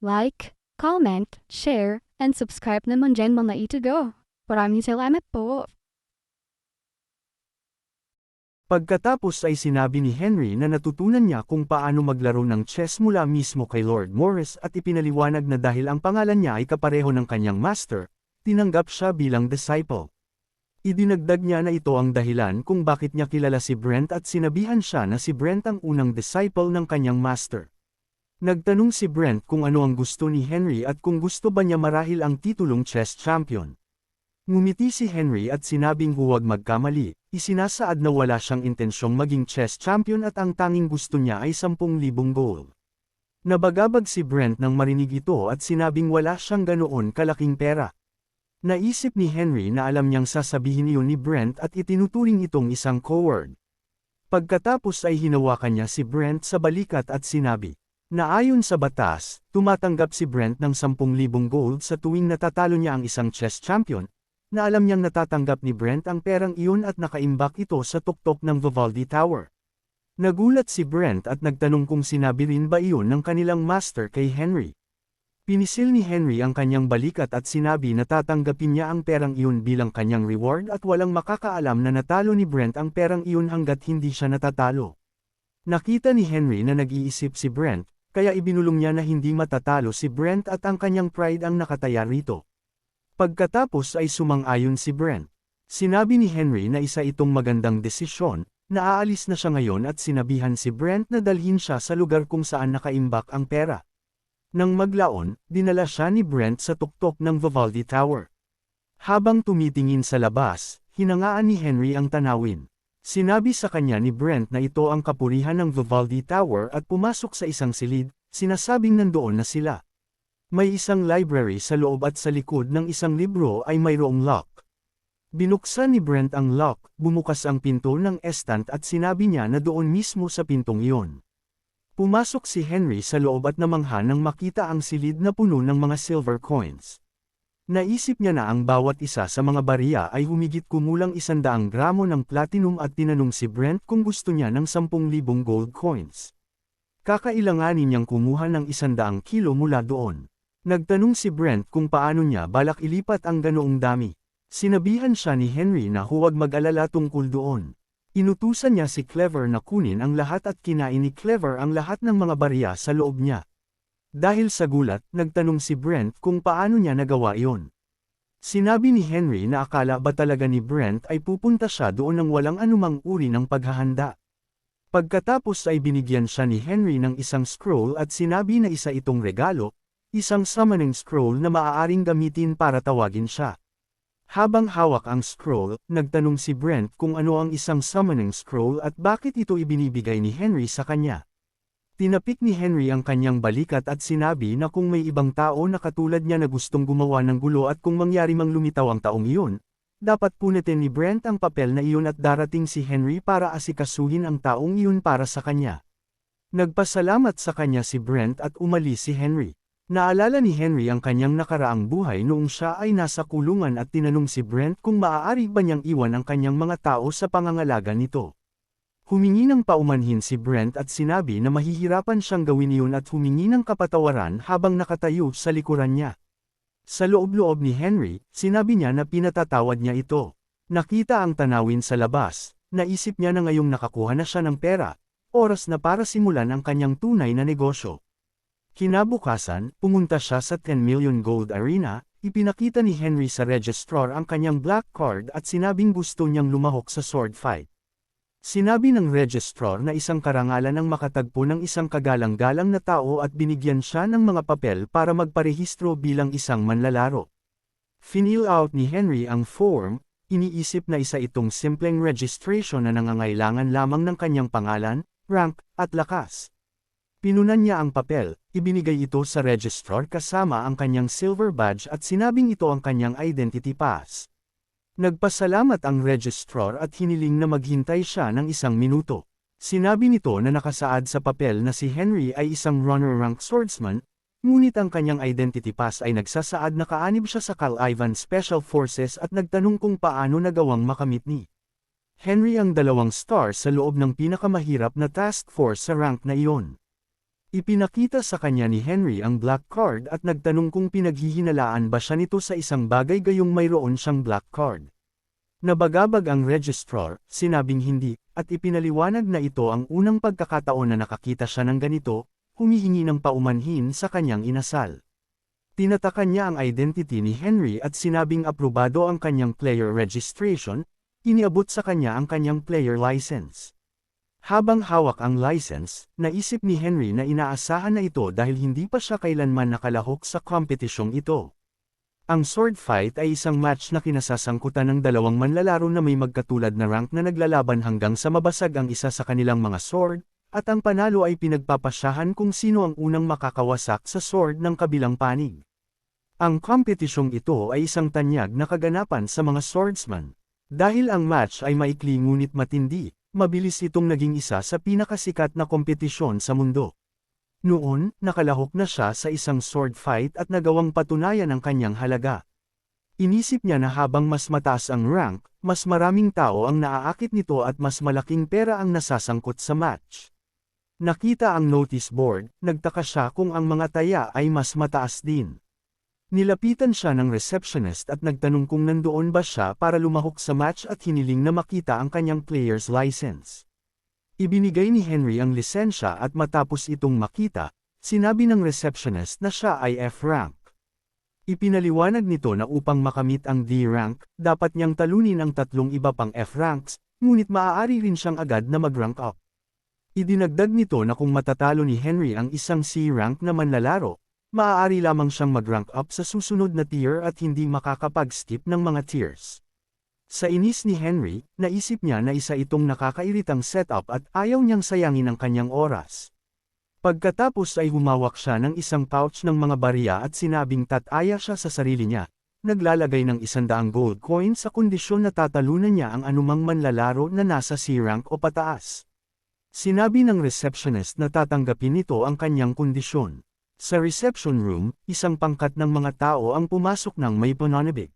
like, comment, share, and subscribe naman dyan mga ito. Maraming salamat po. Pagkatapos ay sinabi ni Henry na natutunan niya kung paano maglaro ng chess mula mismo kay Lord Morris at ipinaliwanag na dahil ang pangalan niya ay kapareho ng kanyang master, tinanggap siya bilang disciple. Idinagdag niya na ito ang dahilan kung bakit niya kilala si Brent at sinabihan siya na si Brent ang unang disciple ng kanyang master. Nagtanong si Brent kung ano ang gusto ni Henry at kung gusto ba niya marahil ang titulong chess champion. Ngumiti si Henry at sinabing huwag magkamali, isinasaad na wala siyang intensyong maging chess champion at ang tanging gusto niya ay 10,000 gold. Nabagabag si Brent nang marinig ito at sinabing wala siyang ganoon kalaking pera. Naisip ni Henry na alam niyang sasabihin iyon ni Brent at itinuturing itong isang coward. Pagkatapos ay hinawakan niya si Brent sa balikat at sinabi, na ayon sa batas, tumatanggap si Brent ng 10,000 gold sa tuwing natatalo niya ang isang chess champion, na alam niyang natatanggap ni Brent ang perang iyon at nakaimbak ito sa tuktok ng Vivaldi Tower. Nagulat si Brent at nagtanong kung sinabi rin ba iyon ng kanilang master kay Henry. Pinisil ni Henry ang kanyang balikat at sinabi na tatanggapin niya ang perang iyon bilang kanyang reward at walang makakaalam na natalo ni Brent ang perang iyon hanggat hindi siya natatalo. Nakita ni Henry na nag-iisip si Brent, kaya ibinulong niya na hindi matatalo si Brent at ang kanyang pride ang nakataya rito. Pagkatapos ay sumang-ayon si Brent. Sinabi ni Henry na isa itong magandang desisyon, na aalis na siya ngayon at sinabihan si Brent na dalhin siya sa lugar kung saan nakaimbak ang pera. Nang maglaon, dinala siya ni Brent sa tuktok ng Vivaldi Tower. Habang tumitingin sa labas, hinangaan ni Henry ang tanawin. Sinabi sa kanya ni Brent na ito ang kapurihan ng Vivaldi Tower at pumasok sa isang silid, sinasabing nandoon na sila. May isang library sa loob at sa likod ng isang libro ay mayroong lock. Binuksan ni Brent ang lock, bumukas ang pinto ng estant at sinabi niya na doon mismo sa pintong iyon. Pumasok si Henry sa loob at namangha nang makita ang silid na puno ng mga silver coins. Naisip niya na ang bawat isa sa mga barya ay humigit kumulang 100 gramo ng platinum at tinanong si Brent kung gusto niya ng 10,000 gold coins. Kakailanganin niyang kumuha ng 100 kilo mula doon. Nagtanong si Brent kung paano niya balak ilipat ang ganoong dami. Sinabihan siya ni Henry na huwag mag-alala tungkol doon. Inutusan niya si Clever na kunin ang lahat at kinain ni Clever ang lahat ng mga barya sa loob niya. Dahil sa gulat, nagtanong si Brent kung paano niya nagawa iyon. Sinabi ni Henry na akala ba talaga ni Brent ay pupunta siya doon ng walang anumang uri ng paghahanda. Pagkatapos ay binigyan siya ni Henry ng isang scroll at sinabi na isa itong regalo, isang summoning scroll na maaaring gamitin para tawagin siya. Habang hawak ang scroll, nagtanong si Brent kung ano ang isang summoning scroll at bakit ito ibinibigay ni Henry sa kanya. Tinapik ni Henry ang kanyang balikat at sinabi na kung may ibang tao na katulad niya na gustong gumawa ng gulo at kung mangyari mang lumitaw ang taong iyon, dapat punitin ni Brent ang papel na iyon at darating si Henry para asikasuhin ang taong iyon para sa kanya. Nagpasalamat sa kanya si Brent at umalis si Henry. Naalala ni Henry ang kanyang nakaraang buhay noong siya ay nasa kulungan at tinanong si Brent kung maaari ba niyang iwan ang kanyang mga tao sa pangangalaga nito. Humingi ng paumanhin si Brent at sinabi na mahihirapan siyang gawin iyon at humingi ng kapatawaran habang nakatayo sa likuran niya. Sa loob-loob ni Henry, sinabi niya na pinatatawad niya ito. Nakita ang tanawin sa labas, naisip niya na ngayong nakakuha na siya ng pera, oras na para simulan ang kanyang tunay na negosyo. Kinabukasan, pumunta siya sa 10 million gold arena, ipinakita ni Henry sa registrar ang kanyang black card at sinabing gusto niyang lumahok sa sword fight. Sinabi ng registrar na isang karangalan ang makatagpo ng isang kagalang-galang na tao at binigyan siya ng mga papel para magparehistro bilang isang manlalaro. Finill out ni Henry ang form, iniisip na isa itong simpleng registration na nangangailangan lamang ng kanyang pangalan, rank, at lakas. Pinunan niya ang papel, ibinigay ito sa registrar kasama ang kanyang silver badge at sinabing ito ang kanyang identity pass. Nagpasalamat ang registrar at hiniling na maghintay siya ng 1 minuto. Sinabi nito na nakasaad sa papel na si Henry ay isang runner rank swordsman, ngunit ang kanyang identity pass ay nagsasaad na kaanib siya sa Cal Ivan Special Forces at nagtanong kung paano nagawang makamit ni Henry ang 2 stars sa loob ng pinakamahirap na task force sa rank na iyon. Ipinakita sa kanya ni Henry ang black card at nagtanong kung pinaghihinalaan ba siya nito sa isang bagay gayong mayroon siyang black card. Nabagabag ang registrar, sinabing hindi, at ipinaliwanag na ito ang unang pagkakataon na nakakita siya ng ganito, humihingi ng paumanhin sa kanyang inasal. Tinatakan niya ang identity ni Henry at sinabing aprobado ang kanyang player registration, iniabot sa kanya ang kanyang player license. Habang hawak ang license, naisip ni Henry na inaasahan na ito dahil hindi pa siya kailanman nakalahok sa kompetisyong ito. Ang sword fight ay isang match na kinasasangkutan ng dalawang manlalaro na may magkatulad na rank na naglalaban hanggang sa mabasag ang isa sa kanilang mga sword, at ang panalo ay pinagpapasyahan kung sino ang unang makakawasak sa sword ng kabilang panig. Ang kompetisyong ito ay isang tanyag na kaganapan sa mga swordsman. Dahil ang match ay maikli ngunit matindi, mabilis itong naging isa sa pinakasikat na kompetisyon sa mundo. Noon, nakalahok na siya sa isang sword fight at nagawang patunayan ang kanyang halaga. Inisip niya na habang mas mataas ang rank, mas maraming tao ang naaakit nito at mas malaking pera ang nasasangkot sa match. Nakita ang notice board, nagtaka siya kung ang mga taya ay mas mataas din. Nilapitan siya ng receptionist at nagtanong kung nandoon ba siya para lumahok sa match at hiniling na makita ang kanyang player's license. Ibinigay ni Henry ang lisensya at matapos itong makita, sinabi ng receptionist na siya ay F-rank. Ipinaliwanag nito na upang makamit ang D-rank, dapat niyang talunin ang tatlong iba pang F-ranks, ngunit maaari rin siyang agad na mag-rank up. Idinagdag nito na kung matatalo ni Henry ang isang C-rank na manlalaro, maaari lamang siyang mag-rank up sa susunod na tier at hindi makakapag-skip ng mga tiers. Sa inis ni Henry, naisip niya na isa itong nakakairitang setup at ayaw niyang sayangin ang kanyang oras. Pagkatapos ay humawak siya ng isang pouch ng mga barya at sinabing tataya siya sa sarili niya, naglalagay ng 100 gold coin sa kondisyon na tatalunan niya ang anumang manlalaro na nasa C-rank o pataas. Sinabi ng receptionist na tatanggapin nito ang kanyang kondisyon. Sa reception room, isang pangkat ng mga tao ang pumasok ng may pananabik.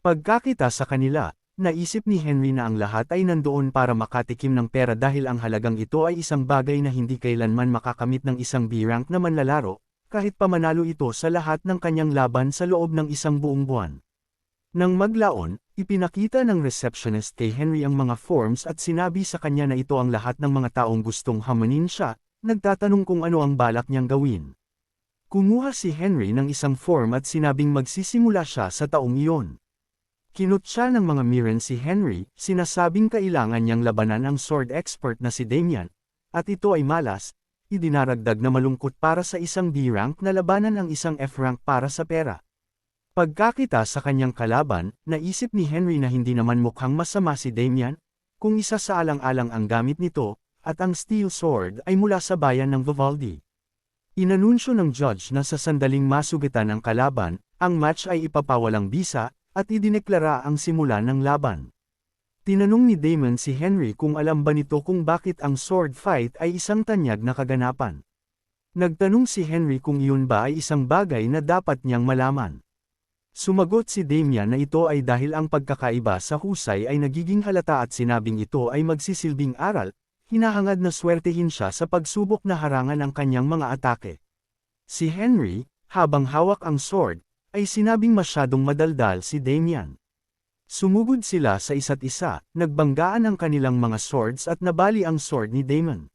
Pagkakita sa kanila, naisip ni Henry na ang lahat ay nandoon para makatikim ng pera dahil ang halagang ito ay isang bagay na hindi kailanman makakamit ng isang B-rank na manlalaro, kahit pa manalo ito sa lahat ng kanyang laban sa loob ng isang buong buwan. Nang maglaon, ipinakita ng receptionist kay Henry ang mga forms at sinabi sa kanya na ito ang lahat ng mga taong gustong hamunin siya, nagtatanong kung ano ang balak niyang gawin. Kumuha si Henry ng isang form at sinabing magsisimula siya sa taong iyon. Kinut siya ng mga miren si Henry, sinasabing kailangan niyang labanan ang sword expert na si Damian, at ito ay malas, idinaragdag na malungkot para sa isang D-rank na labanan ang isang F-rank para sa pera. Pagkakita sa kanyang kalaban, naisip ni Henry na hindi naman mukhang masama si Damian, kung isa sa alang-alang ang gamit nito, at ang steel sword ay mula sa bayan ng Vivaldi. Inanunsyo ng judge na sa sandaling masugitan ang kalaban, ang match ay ipapawalang bisa, at idineklara ang simula ng laban. Tinanong ni Damon si Henry kung alam ba nito kung bakit ang sword fight ay isang tanyag na kaganapan. Nagtanong si Henry kung iyon ba ay isang bagay na dapat niyang malaman. Sumagot si Damian na ito ay dahil ang pagkakaiba sa husay ay nagiging halata at sinabing ito ay magsisilbing aral, hinahangad na swertehin siya sa pagsubok na harangan ang kanyang mga atake. Si Henry, habang hawak ang sword, ay sinabing masyadong madaldal si Damian. Sumugod sila sa isa't isa, nagbanggaan ang kanilang mga swords at nabali ang sword ni Damon.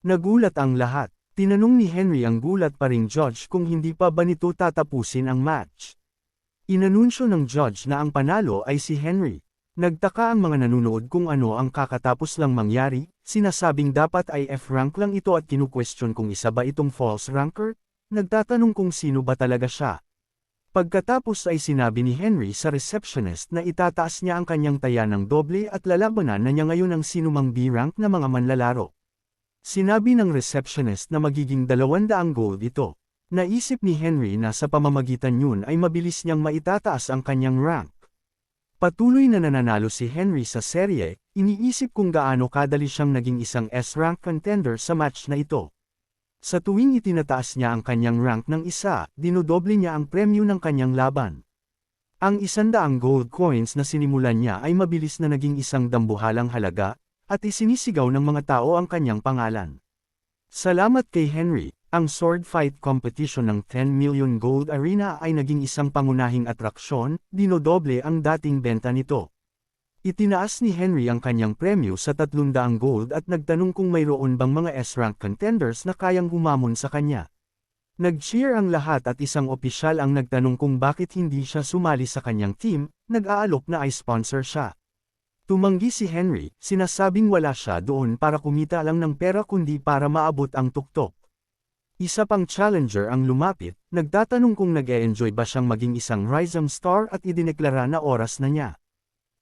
Nagulat ang lahat, tinanong ni Henry ang gulat pa ring judge kung hindi pa ba nito tatapusin ang match. Inanunsyo ng judge na ang panalo ay si Henry. Nagtaka ang mga nanunood kung ano ang kakatapos lang mangyari, sinasabing dapat ay F-rank lang ito at kinukwestiyon kung isa ba itong false ranker, nagtatanong kung sino ba talaga siya. Pagkatapos ay sinabi ni Henry sa receptionist na itataas niya ang kanyang taya ng doble at lalabanan na niya ngayon ang sinumang B-rank na mga manlalaro. Sinabi ng receptionist na magiging 200 gold ito. Naisip ni Henry na sa pamamagitan yun ay mabilis niyang maitataas ang kanyang rank. Patuloy na nananalo si Henry sa serye, iniisip kung gaano kadali siyang naging isang S-rank contender sa match na ito. Sa tuwing itinataas niya ang kanyang rank ng isa, dinodoble niya ang premyo ng kanyang laban. Ang 100 gold coins na sinimulan niya ay mabilis na naging isang dambuhalang halaga, at isinisigaw ng mga tao ang kanyang pangalan. Salamat kay Henry, ang sword fight competition ng 10 million gold arena ay naging isang pangunahing atraksyon, dinodoble ang dating benta nito. Itinaas ni Henry ang kanyang premyo sa 300 gold at nagtanong kung mayroon bang mga S-rank contenders na kayang humamon sa kanya. Nag-cheer ang lahat at isang opisyal ang nagtanong kung bakit hindi siya sumali sa kanyang team, nag-aalok na ay sponsor siya. Tumanggi si Henry, sinasabing wala siya doon para kumita lang ng pera kundi para maabot ang tuktok. Isa pang challenger ang lumapit, nagtatanong kung nag-e-enjoy ba siyang maging isang Rising Star at idineklara na oras na niya.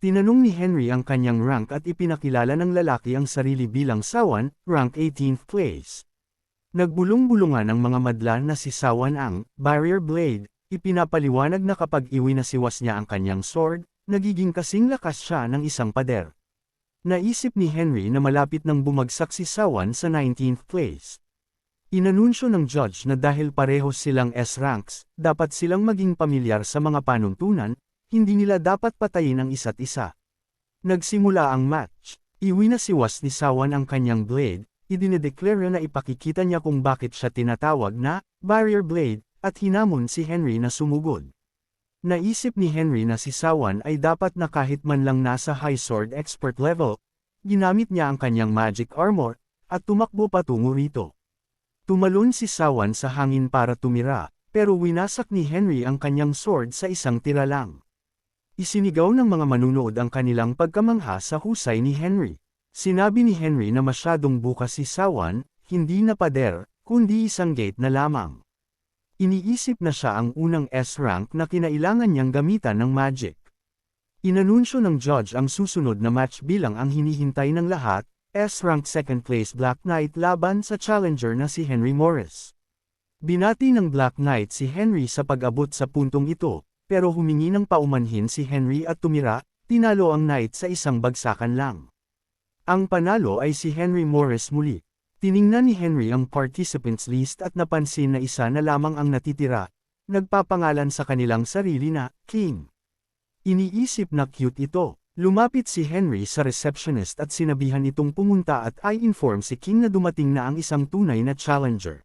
Tinanong ni Henry ang kanyang rank at ipinakilala ng lalaki ang sarili bilang Sawan, rank 18th place. Nagbulong-bulungan ang mga madla na si Sawan ang Barrier Blade, ipinapaliwanag na kapag iwinasiwas niya ang kanyang sword, nagiging kasing lakas siya ng isang pader. Naisip ni Henry na malapit nang bumagsak si Sawan sa 19th place. Inanunsyo ng judge na dahil pareho silang S-ranks, dapat silang maging pamilyar sa mga panuntunan, hindi nila dapat patayin ang isa't isa. Nagsimula ang match. Iwinasiwas ni Sawan ang kanyang blade, idinedeklara na ipakikita niya kung bakit siya tinatawag na Barrier Blade, at hinamon si Henry na sumugod. Naisip ni Henry na si Sawan ay dapat na kahit man lang nasa high sword expert level, ginamit niya ang kanyang magic armor, at tumakbo patungo rito. Tumalon si Sawan sa hangin para tumira, pero winasak ni Henry ang kanyang sword sa isang tira lang. Isinigaw ng mga manunood ang kanilang pagkamangha sa husay ni Henry. Sinabi ni Henry na masyadong bukas si Sawan, hindi na pader, kundi isang gate na lamang. Iniisip na siya ang unang S-rank na kinailangan niyang gamitan ng magic. Inanunsyo ng judge ang susunod na match bilang ang hinihintay ng lahat, S-rank second place Black Knight laban sa challenger na si Henry Morris. Binati ng Black Knight si Henry sa pag-abot sa puntong ito, pero humingi ng paumanhin si Henry at tumira, tinalo ang Knight sa isang bagsakan lang. Ang panalo ay si Henry Morris muli. Tiningnan ni Henry ang participants list at napansin na isa na lamang ang natitira, nagpapangalan sa kanilang sarili na King. Iniisip na cute ito. Lumapit si Henry sa receptionist at sinabihan itong pumunta at i-inform si King na dumating na ang isang tunay na challenger.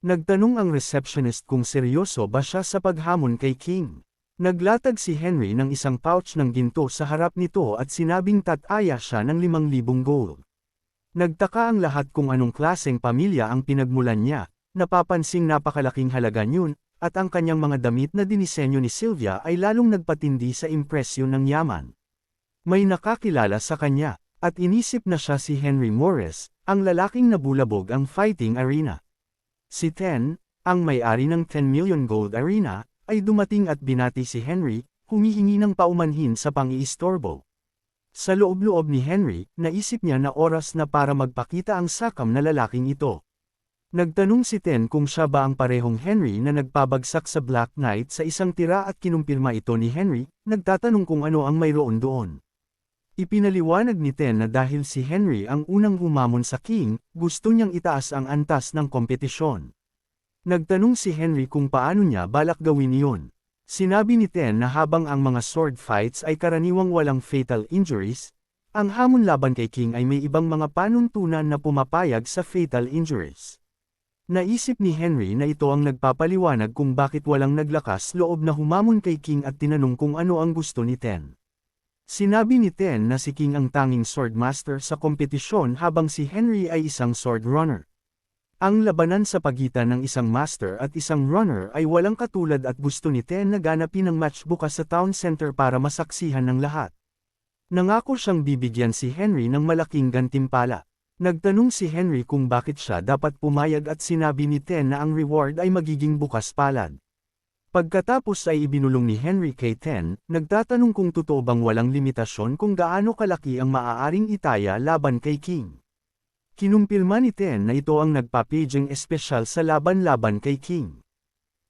Nagtanong ang receptionist kung seryoso ba siya sa paghamon kay King. Naglatag si Henry ng isang pouch ng ginto sa harap nito at sinabing tataya siya ng 5,000 gold. Nagtaka ang lahat kung anong klaseng pamilya ang pinagmulan niya, napapansing napakalaking halaga niyon, at ang kanyang mga damit na dinisenyo ni Sylvia ay lalong nagpatindi sa impresyon ng yaman. May nakakilala sa kanya, at inisip na siya si Henry Morris, ang lalaking nabulabog ang fighting arena. Si Ten, ang may-ari ng 10 million gold arena, ay dumating at binati si Henry, humihingi ng paumanhin sa pang-iistorbo. Sa loob-loob ni Henry, naisip niya na oras na para magpakita ang sakam na lalaking ito. Nagtanong si Ten kung siya ba ang parehong Henry na nagpabagsak sa Black Knight sa isang tira at kinumpirma ito ni Henry, nagtatanong kung ano ang mayroon doon. Ipinaliwanag ni Ten na dahil si Henry ang unang humamon sa King, gusto niyang itaas ang antas ng kompetisyon. Nagtanong si Henry kung paano niya balak gawin iyon. Sinabi ni Ten na habang ang mga sword fights ay karaniwang walang fatal injuries, ang hamon laban kay King ay may ibang mga panuntunan na pumapayag sa fatal injuries. Naisip ni Henry na ito ang nagpapaliwanag kung bakit walang naglakas loob na humamon kay King at tinanong kung ano ang gusto ni Ten. Sinabi ni Ten na si King ang tanging swordmaster sa kompetisyon habang si Henry ay isang sword runner. Ang labanan sa pagitan ng isang master at isang runner ay walang katulad at gusto ni Ten na ganapin ang match bukas sa town center para masaksihan ng lahat. Nangako siyang bibigyan si Henry ng malaking gantimpala. Nagtanong si Henry kung bakit siya dapat pumayag at sinabi ni Ten na ang reward ay magiging bukas palad. Pagkatapos ay ibinulong ni Henry kay Ten, nagtatanong kung totoo bang walang limitasyon kung gaano kalaki ang maaaring itaya laban kay King. Kinumpirma ni Ten na ito ang nagpapaging espesyal sa laban-laban kay King.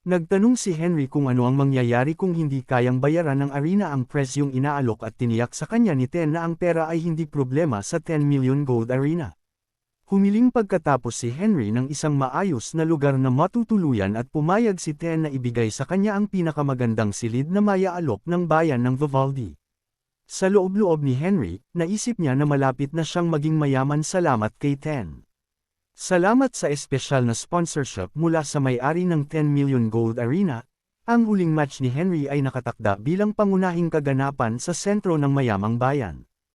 Nagtanong si Henry kung ano ang mangyayari kung hindi kayang bayaran ng arena ang presyong inaalok at tiniyak sa kanya ni Ten na ang pera ay hindi problema sa 10 million gold arena. Humiling pagkatapos si Henry ng isang maayos na lugar na matutuluyan at pumayag si Ten na ibigay sa kanya ang pinakamagandang silid na mayaalok ng bayan ng Vivaldi. Sa loob-loob ni Henry, naisip niya na malapit na siyang maging mayaman salamat kay Ten. Salamat sa espesyal na sponsorship mula sa may-ari ng 10 Million Gold Arena. Ang huling match ni Henry ay nakatakda bilang pangunahing kaganapan sa sentro ng mayamang bayan.